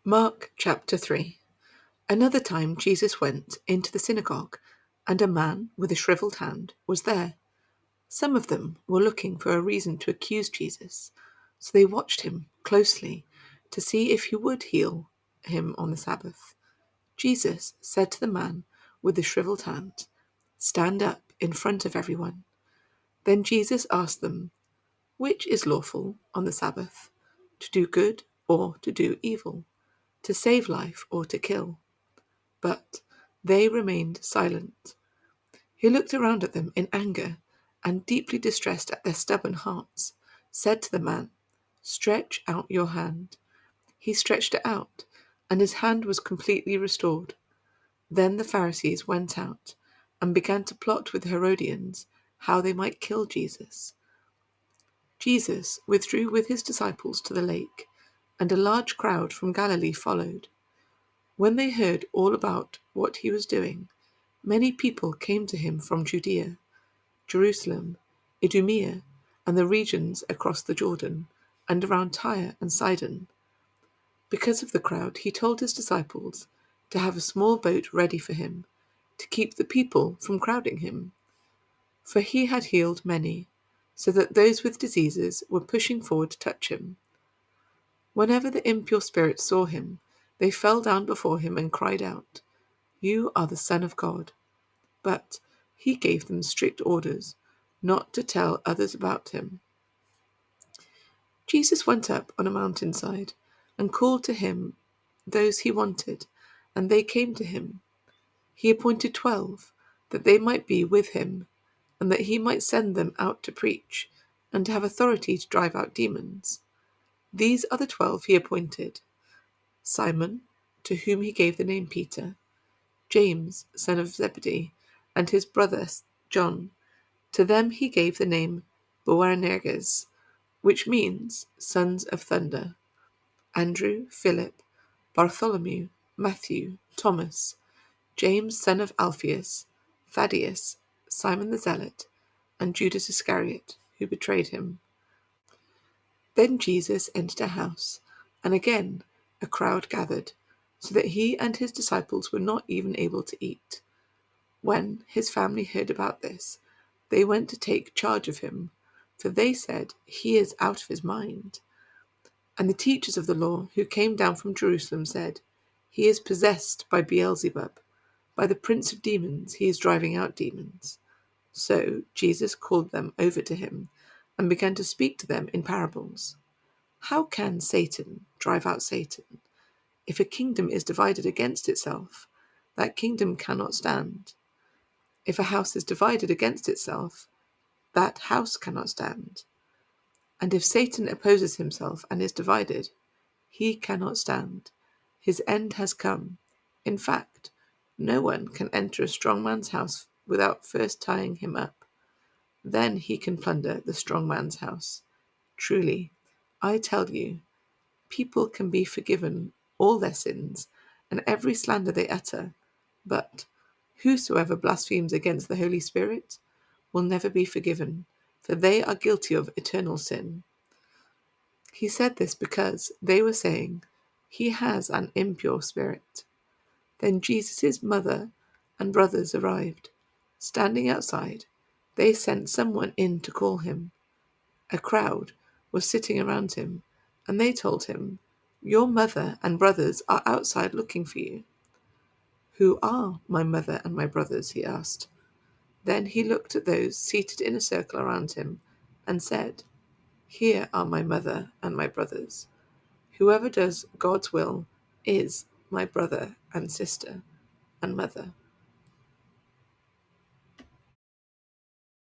Mark chapter 3. Another time Jesus went into the synagogue, and a man with a shriveled hand was there. Some of them were looking for a reason to accuse Jesus, so they watched him closely to see if he would heal him on the Sabbath. Jesus said to the man with the shriveled hand, "Stand up in front of everyone." Then Jesus asked them, "Which is lawful on the Sabbath, to do good or to do evil, to save life or to kill?" But they remained silent. He looked around at them in anger, and deeply distressed at their stubborn hearts, said to the man, "Stretch out your hand." He stretched it out, and his hand was completely restored. Then the Pharisees went out and began to plot with the Herodians how they might kill Jesus. Jesus withdrew with his disciples to the lake, and a large crowd from Galilee followed. When they heard all about what he was doing, many people came to him from Judea, Jerusalem, Idumea, and the regions across the Jordan, and around Tyre and Sidon. Because of the crowd, he told his disciples to have a small boat ready for him, to keep the people from crowding him. For he had healed many, so that those with diseases were pushing forward to touch him. Whenever the impure spirits saw him, they fell down before him and cried out, "You are the Son of God." But he gave them strict orders not to tell others about him. Jesus went up on a mountainside and called to him those he wanted, and they came to him. He appointed 12, that they might be with him, and that he might send them out to preach, and to have authority to drive out demons. These are the 12 he appointed: Simon, to whom he gave the name Peter, James, son of Zebedee, and his brother John. To them he gave the name Boanerges, which means sons of thunder: Andrew, Philip, Bartholomew, Matthew, Thomas, James son of Alphaeus, Thaddeus, Simon the Zealot, and Judas Iscariot, who betrayed him. Then Jesus entered a house, and again a crowd gathered, so that he and his disciples were not even able to eat. When his family heard about this, they went to take charge of him, for they said, "He is out of his mind." And the teachers of the law who came down from Jerusalem said, "He is possessed by Beelzebub. By the prince of demons he is driving out demons." So Jesus called them over to him and began to speak to them in parables. "How can Satan drive out Satan? If a kingdom is divided against itself, that kingdom cannot stand. If a house is divided against itself, that house cannot stand. And if Satan opposes himself and is divided, he cannot stand. His end has come. In fact, no one can enter a strong man's house without first tying him up. Then he can plunder the strong man's house. Truly, I tell you, people can be forgiven all their sins and every slander they utter, but whosoever blasphemes against the Holy Spirit will never be forgiven, for they are guilty of eternal sin." He said this because they were saying, "He has an impure spirit." Then Jesus' mother and brothers arrived. Standing outside, they sent someone in to call him. A crowd was sitting around him, and they told him, "Your mother and brothers are outside looking for you." "Who are my mother and my brothers?" he asked. Then he looked at those seated in a circle around him and said, "Here are my mother and my brothers. Whoever does God's will is my brother and sister and mother."